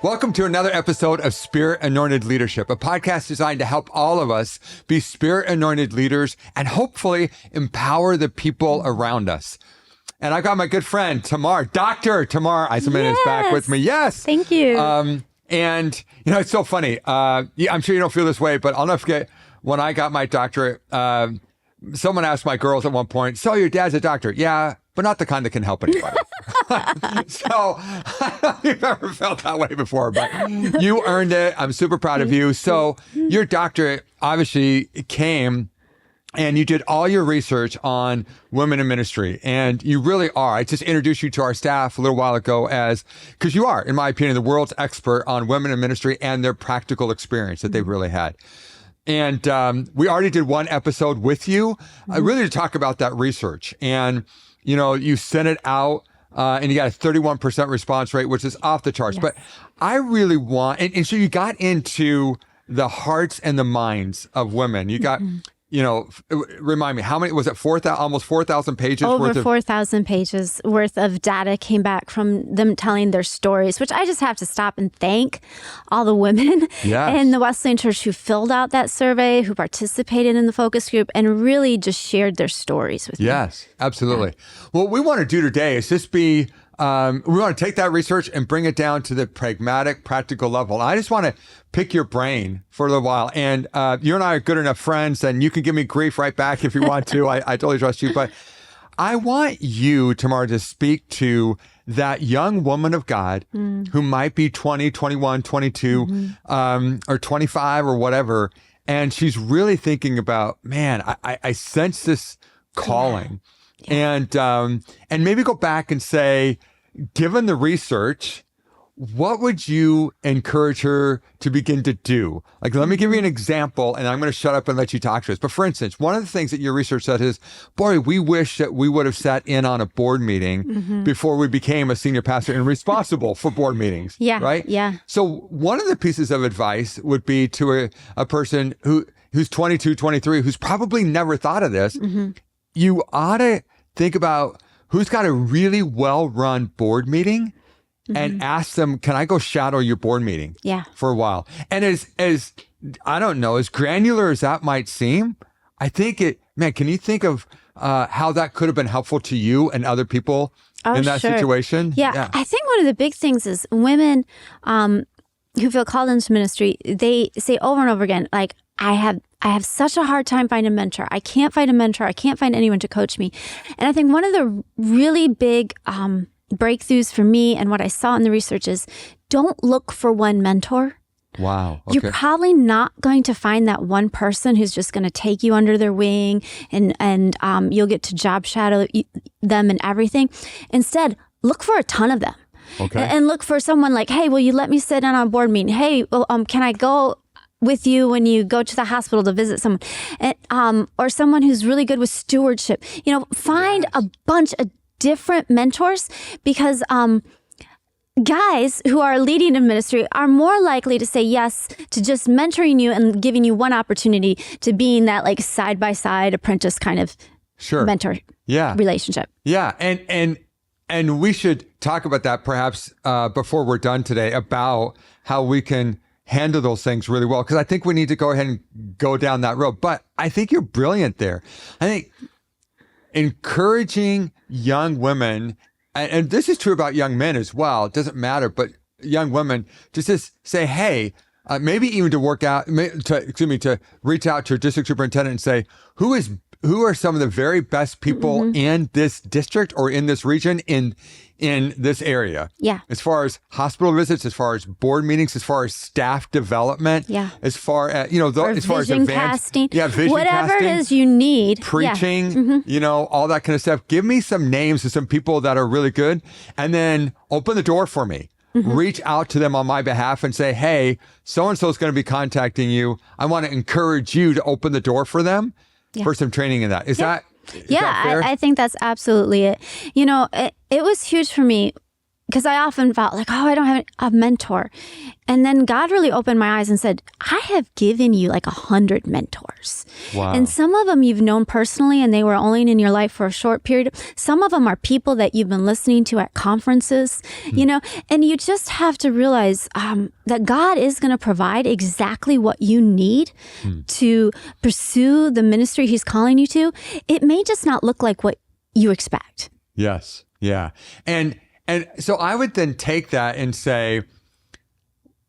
Welcome to another episode of Spirit-Anointed Leadership, a podcast designed to help all of us be Spirit-Anointed leaders and hopefully empower the people around us. And I got my good friend, Tamar, Dr. Tamar Eisenmann is back with me. Yes. Thank you. And, you know, it's so funny. I'm sure you don't feel this way, but I'll never forget when I got my doctorate, someone asked my girls at one point, so your dad's a doctor? Yeah, but not the kind that can help anybody. So I don't know if you've ever felt that way before, but you earned it. I'm super proud of you. So your doctorate obviously came and you did all your research on women in ministry. And you really are. I just introduced you to our staff a little while ago because you are, in my opinion, the world's expert on women in ministry and their practical experience that they've really had. And we already did one episode with you, really to talk about that research. And, you know, you sent it out and you got a 31% response rate, which is off the charts. Yes. But I really want, and so you got into the hearts and the minds of women. You got, you know, remind me, how many, was it almost 4,000 pages Over worth of 4,000 pages worth of data came back from them telling their stories, which I just have to stop and thank all the women in the Wesleyan Church who filled out that survey, who participated in the focus group, and really just shared their stories with me. Yes, absolutely. Yeah. What we want to do today is just be, we want to take that research and bring it down to the pragmatic, practical level. I just want to pick your brain for a little while. And you and I are good enough friends, and you can give me grief right back if you want to. I totally trust you. But I want you, Tamar, to speak to that young woman of God who might be 20, 21, 22, or 25 or whatever. And she's really thinking about, man, I sense this calling. And maybe go back and say, given the research, what would you encourage her to begin to do? Like, let me give you an example, and I'm going to shut up and let you talk to us. But for instance, one of the things that your research said is, boy, we wish that we would have sat in on a board meeting before we became a senior pastor and responsible for board meetings. Yeah. Right? Yeah. So one of the pieces of advice would be to a person who's 22, 23, who's probably never thought of this. You ought to think about who's got a really well-run board meeting and ask them, can I go shadow your board meeting for a while? And as I don't know, as granular as that might seem, I think can you think of how that could have been helpful to you and other people in that situation? Yeah. I think one of the big things is women who feel called into ministry, they say over and over again, like, I have such a hard time finding a mentor. I can't find a mentor. I can't find anyone to coach me. And I think one of the really big breakthroughs for me and what I saw in the research is, don't look for one mentor. Wow. Okay. You're probably not going to find that one person who's just going to take you under their wing and you'll get to job shadow them and everything. Instead, look for a ton of them. Okay. And look for someone like, hey, will you let me sit in on a board meeting? Hey, well, can I go with you when you go to the hospital to visit someone, or someone who's really good with stewardship? You know, find a bunch of different mentors, because guys who are leading in ministry are more likely to say yes to just mentoring you and giving you one opportunity to being that like side-by-side apprentice kind of mentor relationship. Yeah. And we should talk about that perhaps before we're done today, about how we can handle those things really well, because I think we need to go ahead and go down that road. But I think you're brilliant there. I think encouraging young women, and this is true about young men as well, it doesn't matter, but young women, just say, hey, maybe even to reach out to your district superintendent and say, who are some of the very best people in this district or in this region in this area? Yeah. As far as hospital visits, as far as board meetings, as far as staff development, as far as, as far as vision casting, whatever casting, it is you need, preaching, all that kind of stuff. Give me some names of some people that are really good, and then open the door for me. Reach out to them on my behalf and say, hey, so-and-so is going to be contacting you. I want to encourage you to open the door for them for some training in that. Is that fair? I think that's absolutely it. You know, it was huge for me because I often felt like, oh, I don't have a mentor. And then God really opened my eyes and said, I have given you like 100 mentors. Wow. And some of them you've known personally and they were only in your life for a short period. Some of them are people that you've been listening to at conferences, you know, and you just have to realize that God is going to provide exactly what you need to pursue the ministry he's calling you to. It may just not look like what you expect. Yes. Yeah. And so I would then take that and say,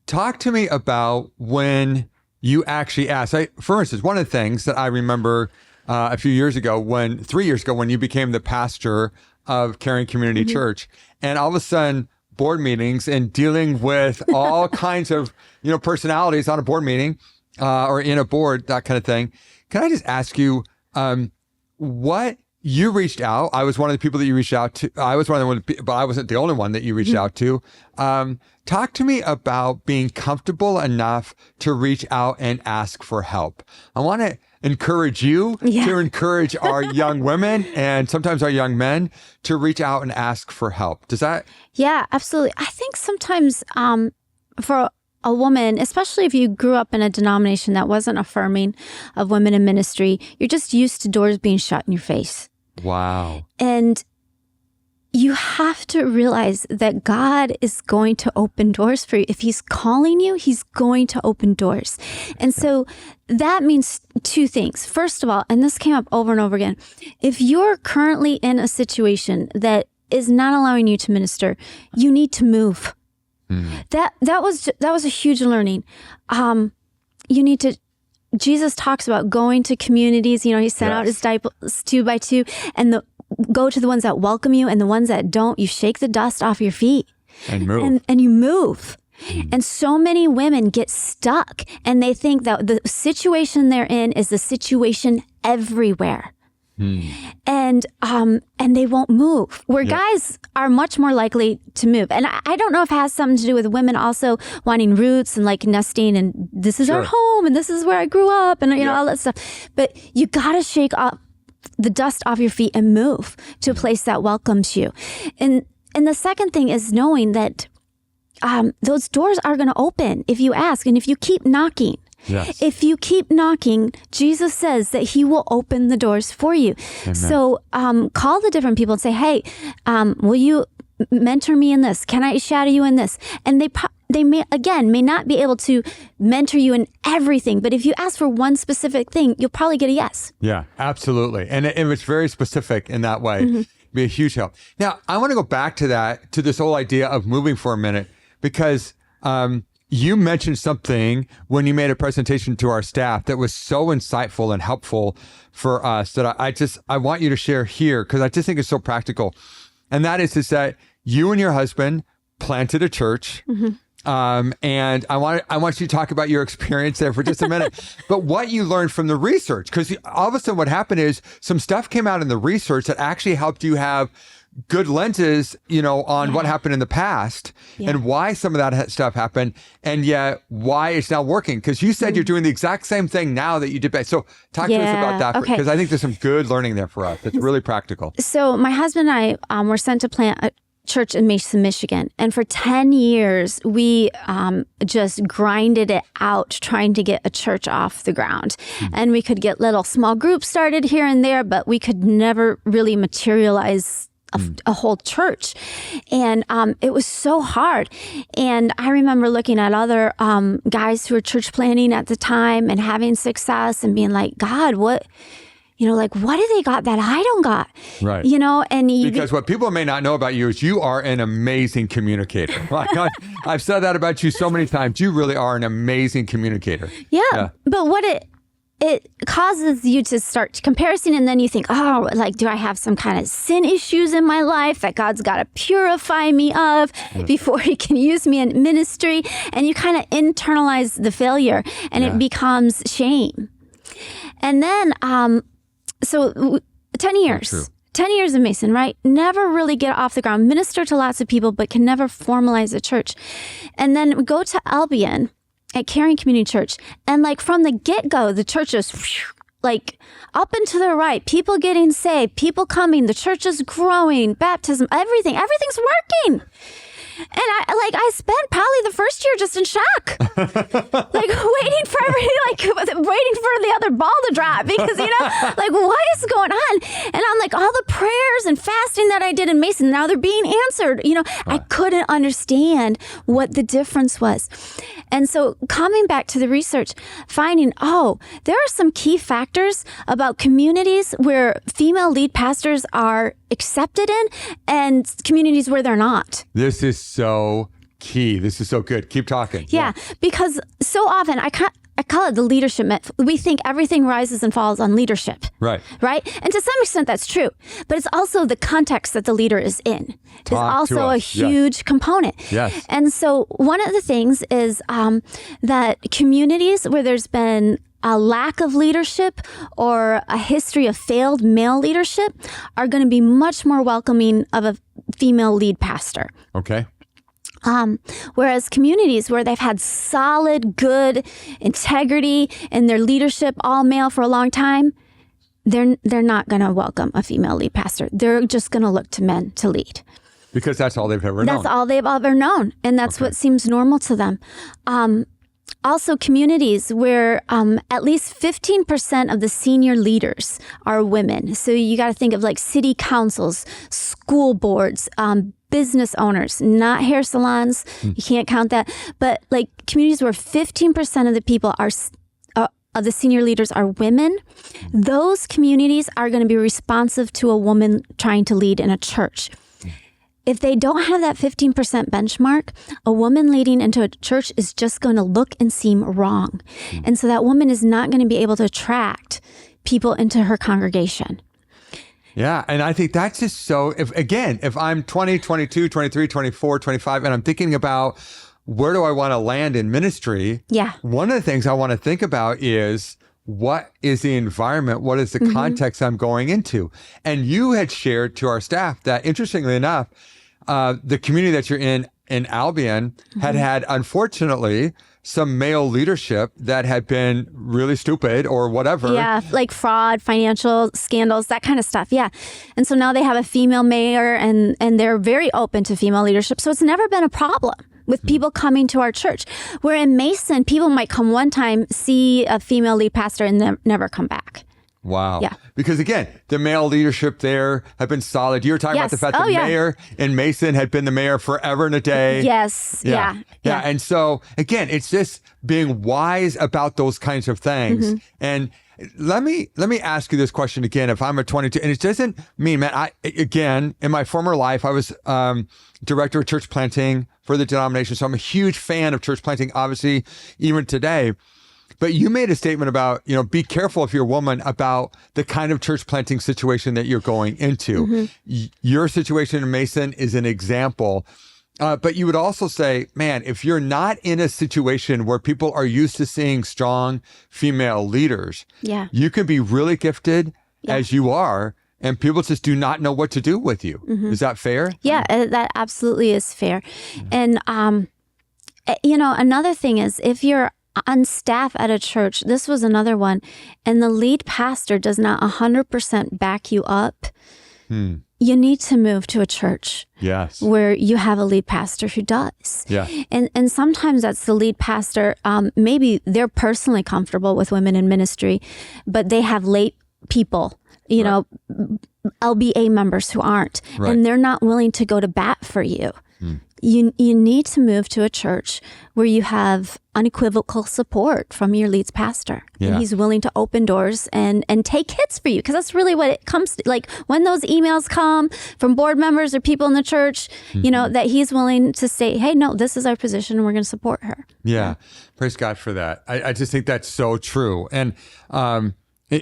talk to me about when you actually asked. For instance, one of the things that I remember a few years ago, 3 years ago, when you became the pastor of Caring Community Church, and all of a sudden board meetings and dealing with all kinds of, you know, personalities on a board meeting or in a board, that kind of thing. Can I just ask you, what you reached out? I was one of the people that you reached out to. I was one of the, but I wasn't the only one that you reached out to. Talk to me about being comfortable enough to reach out and ask for help. I want to encourage you to encourage our young women and sometimes our young men to reach out and ask for help. Does that? Yeah, absolutely. I think sometimes for a woman, especially if you grew up in a denomination that wasn't affirming of women in ministry, you're just used to doors being shut in your face. Wow. And you have to realize that God is going to open doors for you. If he's calling you, he's going to open doors. And so that means two things. First of all, and this came up over and over again, if you're currently in a situation that is not allowing you to minister, you need to move. That was a huge learning. You need to. Jesus talks about going to communities. You know, he sent out his disciples 2 by 2, and go to the ones that welcome you, and the ones that don't, you shake the dust off your feet and move. And you move. And so many women get stuck, and they think that the situation they're in is the situation everywhere. And they won't move, where guys are much more likely to move. And I don't know if it has something to do with women also wanting roots and like nesting and this is our home and this is where I grew up and you know all that stuff. But you got to shake off the dust off your feet and move to a place that welcomes you. And the second thing is knowing that those doors are going to open if you ask and if you keep knocking. Yes. If you keep knocking, Jesus says that he will open the doors for you. Amen. So call the different people and say, hey, will you mentor me in this? Can I shadow you in this? And they may not be able to mentor you in everything, but if you ask for one specific thing, you'll probably get a yes. Yeah, absolutely. And it's very specific in that way. Be a huge help. Now, I want to go back to this whole idea of moving for a minute, because you mentioned something when you made a presentation to our staff that was so insightful and helpful for us that I want you to share here, because I just think it's so practical. And that is that you and your husband planted a church. And I want you to talk about your experience there for just a minute, but what you learned from the research, because all of a sudden what happened is some stuff came out in the research that actually helped you have good lenses, you know, on what happened in the past and why some of that stuff happened, and yet why it's now working. Because you said you're doing the exact same thing now that you did back. So talk to us about that, because I think there's some good learning there for us. It's really practical. So my husband and I were sent to plant a church in Mason, Michigan. And for 10 years, we just grinded it out trying to get a church off the ground. And we could get little small groups started here and there, but we could never really materialize a whole church. And it was so hard. And I remember looking at other guys who were church planting at the time and having success and being like, God, what do they got that I don't got? Right. You know, and because what people may not know about you is you are an amazing communicator. I've said that about you so many times. You really are an amazing communicator. Yeah. But what it causes you to start comparison, and then you think, oh, like, do I have some kind of sin issues in my life that God's got to purify me of before he can use me in ministry? And you kind of internalize the failure, and it becomes shame. And then, so 10 years. 10 years in Mason, right? Never really get off the ground, minister to lots of people, but can never formalize a church. And then we go to Albion at Caring Community Church. And like from the get-go, the church is like up and to the right, people getting saved, people coming, the church is growing, baptism, everything's working. I spent probably the first year just in shock, waiting for the other ball to drop because, what is going on? And I'm like, all the prayers and fasting that I did in Mason, now they're being answered. I couldn't understand what the difference was. And so coming back to the research, finding, there are some key factors about communities where female lead pastors are accepted in and communities where they're not. This is so key. This is so good. Keep talking. Yeah, because so often I call it the leadership myth. We think everything rises and falls on leadership. Right. Right? And to some extent that's true. But it's also the context that the leader is in. Is also a huge component. Yes. And so one of the things is that communities where there's been a lack of leadership or a history of failed male leadership are going to be much more welcoming of a female lead pastor. Okay. Whereas communities where they've had solid, good integrity in their leadership, all male for a long time, they're not going to welcome a female lead pastor. They're just going to look to men to lead. Because that's all they've ever known. That's all they've ever known. And that's what seems normal to them. Also, communities where at least 15% of the senior leaders are women. So you got to think of like city councils, school boards, business owners, not hair salons. You can't count that. But like communities where 15% of the people are of the senior leaders are women, those communities are going to be responsive to a woman trying to lead in a church. If they don't have that 15% benchmark, a woman leading into a church is just going to look and seem wrong. And so that woman is not going to be able to attract people into her congregation. Yeah. And I think that's just so, if I'm 20, 22, 23, 24, 25, and I'm thinking about where do I want to land in ministry? Yeah. One of the things I want to think about is, what is the environment? What is the context I'm going into? And you had shared to our staff that, interestingly enough, the community that you're in Albion had unfortunately some male leadership that had been really stupid or whatever. Yeah, like fraud, financial scandals, that kind of stuff. Yeah. And so now they have a female mayor and they're very open to female leadership. So it's never been a problem with people coming to our church. Where in Mason, people might come one time, see a female lead pastor and never come back. Wow. Yeah. Because again, the male leadership there have been solid. You were talking about the fact that the mayor in Mason had been the mayor forever and a day. Yes. Yeah. And so again, it's just being wise about those kinds of things. And let me ask you this question again. If I'm a 22, and it doesn't mean, man, in my former life, I was director of church planting for the denomination. So I'm a huge fan of church planting, obviously, even today. But you made a statement about, be careful if you're a woman about the kind of church planting situation that you're going into. Your situation in Mason is an example. But you would also say, man, if you're not in a situation where people are used to seeing strong female leaders, you can be really gifted as you are, and people just do not know what to do with you. Is that fair? Yeah, that absolutely is fair. And, another thing is, if you're on staff at a church, this was another one, and the lead pastor does not 100% back you up, you need to move to a church where you have a lead pastor who does. And sometimes that's the lead pastor. Maybe they're personally comfortable with women in ministry, but they have late people, LBA members who aren't, and they're not willing to go to bat for you. You need to move to a church where you have unequivocal support from your lead pastor. And he's willing to open doors and take hits for you. Because that's really what it comes to. Like when those emails come from board members or people in the church, that he's willing to say, hey, no, this is our position and we're going to support her. Yeah. Praise God for that. I just think that's so true. And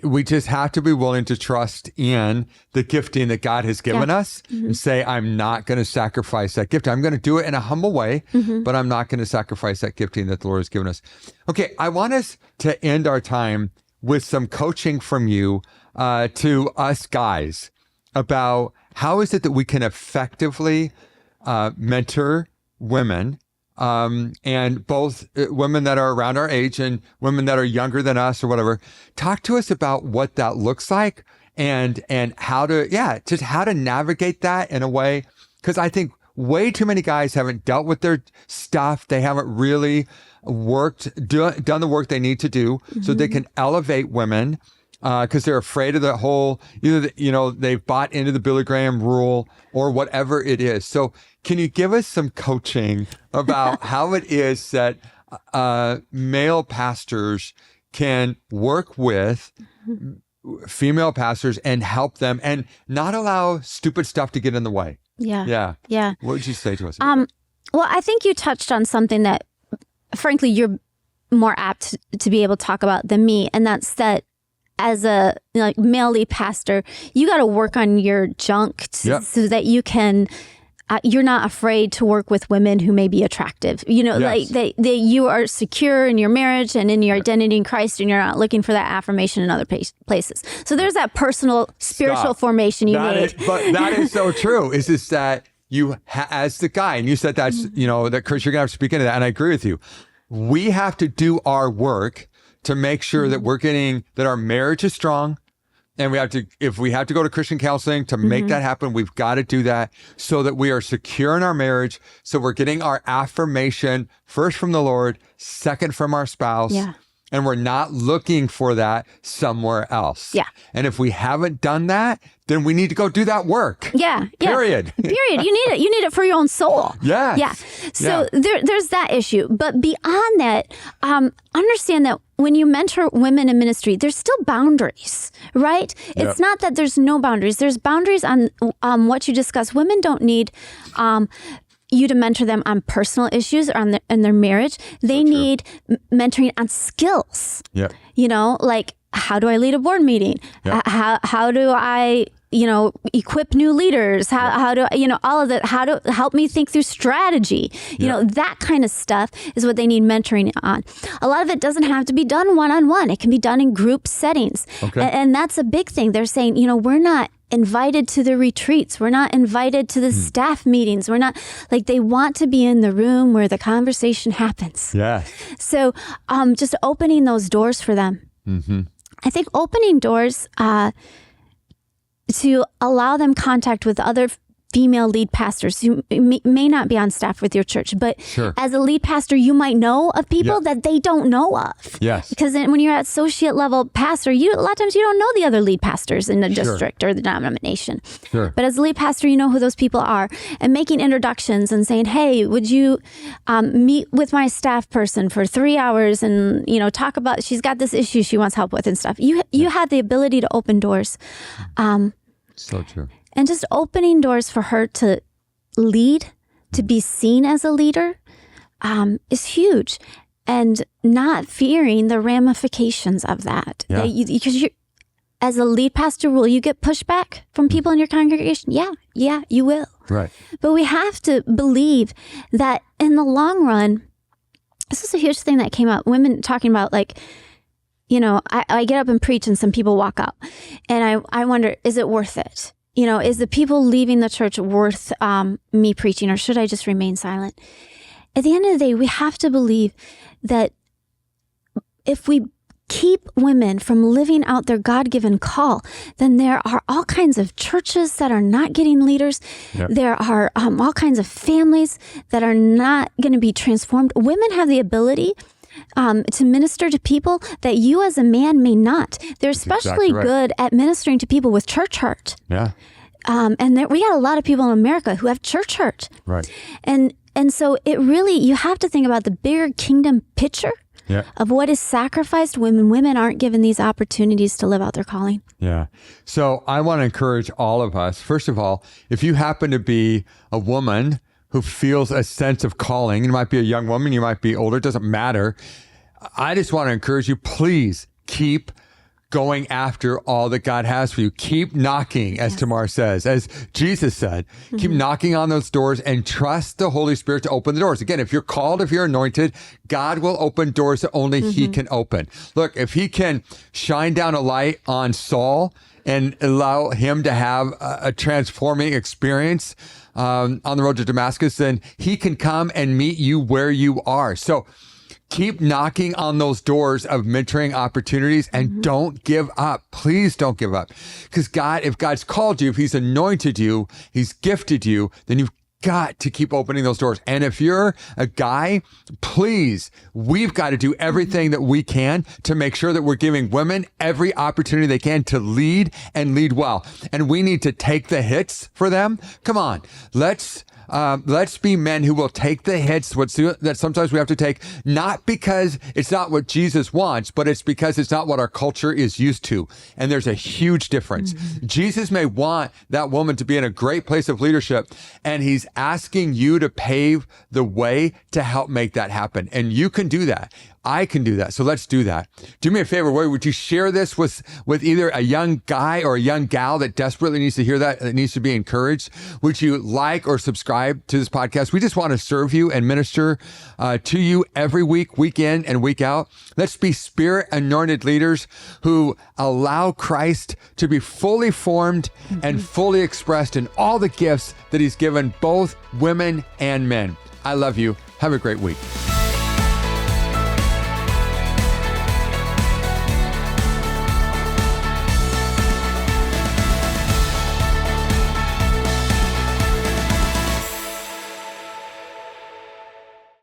we just have to be willing to trust in the gifting that God has given us and say, I'm not going to sacrifice that gift. I'm going to do it in a humble way, but I'm not going to sacrifice that gifting that the Lord has given us. Okay, I want us to end our time with some coaching from you to us guys about how is it that we can effectively mentor women, and both women that are around our age and women that are younger than us or whatever. Talk to us about what that looks like and how to, just how to navigate that in a way. Because I think way too many guys haven't dealt with their stuff. They haven't really done the work they need to do so they can elevate women because they're afraid of the whole, they've bought into the Billy Graham rule or whatever it is. So can you give us some coaching about how it is that male pastors can work with female pastors and help them and not allow stupid stuff to get in the way? Yeah. What would you say to us? Well, I think you touched on something that, frankly, you're more apt to be able to talk about than me, and that's that as a male lead pastor, you got to work on your junk so that you can. You're not afraid to work with women who may be attractive. Like you are secure in your marriage and in your identity in Christ, and you're not looking for that affirmation in other places. So there's that personal spiritual formation you need. But that is so true. Is this that you, as the guy, and you said that's, that Chris, you're going to have to speak into that. And I agree with you. We have to do our work to make sure that we're getting, that our marriage is strong. And we have to, if we have to go to Christian counseling to make that happen, we've got to do that so that we are secure in our marriage. So we're getting our affirmation first from the Lord, second from our spouse. Yeah. And we're not looking for that somewhere else. Yeah. And if we haven't done that, then we need to go do that work. Yeah. Period. Period. You need it. You need it for your own soul. Yes. Yeah. So there's that issue. But beyond that, understand that when you mentor women in ministry, there's still boundaries, right? It's not that there's no boundaries. There's boundaries on what you discuss. Women don't need you to mentor them on personal issues or in their marriage. They need mentoring on skills. Yeah. Like, how do I lead a board meeting? How do I, equip new leaders? How do all of that? How to help me think through strategy? That kind of stuff is what they need mentoring on. A lot of it doesn't have to be done one-on-one. It can be done in group settings. Okay. And that's a big thing. They're saying, we're not invited to the retreats. We're not invited to the staff meetings. We're not, like, they want to be in the room where the conversation happens. Yeah. So just opening those doors for them. Mm-hmm. I think opening doors to allow them contact with other female lead pastors who may not be on staff with your church, but as a lead pastor, you might know of people that they don't know of. Yes. Because when you're at associate level pastor, a lot of times you don't know the other lead pastors in the district or the denomination. Sure. But as a lead pastor, you know who those people are, and making introductions and saying, hey, would you meet with my staff person for 3 hours and, talk about, she's got this issue she wants help with and stuff. You have the ability to open doors. So true. And just opening doors for her to lead, to be seen as a leader, is huge. And not fearing the ramifications of that. Yeah. Because as a lead pastor, will you get pushback from people in your congregation? Yeah, you will. Right. But we have to believe that in the long run, this is a huge thing that came up. Women talking about, like, I get up and preach and some people walk out. And I wonder, is it worth it? Is the people leaving the church worth me preaching, or should I just remain silent? At the end of the day, we have to believe that if we keep women from living out their God-given call, then there are all kinds of churches that are not getting leaders. Yep. There are all kinds of families that are not going to be transformed. Women have the ability to minister to people that you as a man may not. They're especially good at ministering to people with church hurt. Yeah. And we got a lot of people in America who have church hurt. Right. And so it really, you have to think about the bigger kingdom picture of what is sacrificed when women aren't given these opportunities to live out their calling. Yeah. So I want to encourage all of us, first of all, if you happen to be a woman who feels a sense of calling, you might be a young woman, you might be older, it doesn't matter. I just want to encourage you, please keep going after all that God has for you. Keep knocking, as Tamar says, as Jesus said, keep knocking on those doors and trust the Holy Spirit to open the doors. Again, if you're called, if you're anointed, God will open doors that only he can open. Look, if he can shine down a light on Saul and allow him to have a transforming experience on the road to Damascus, then he can come and meet you where you are. So keep knocking on those doors of mentoring opportunities and don't give up. Please don't give up. Because God, if God's called you, if he's anointed you, he's gifted you, then you've got to keep opening those doors. And if you're a guy, please, we've got to do everything that we can to make sure that we're giving women every opportunity they can to lead and lead well. And we need to take the hits for them. Come on, let's be men who will take the hits that sometimes we have to take, not because it's not what Jesus wants, but it's because it's not what our culture is used to. And there's a huge difference. Jesus may want that woman to be in a great place of leadership, and he's asking you to pave the way to help make that happen. And you can do that. I can do that. So let's do that. Do me a favor. Would you share this with either a young guy or a young gal that desperately needs to hear that needs to be encouraged? Would you like or subscribe to this podcast? We just want to serve you and minister to you every week, week in and week out. Let's be Spirit-Anointed leaders who allow Christ to be fully formed and fully expressed in all the gifts that he's given both women and men. I love you. Have a great week.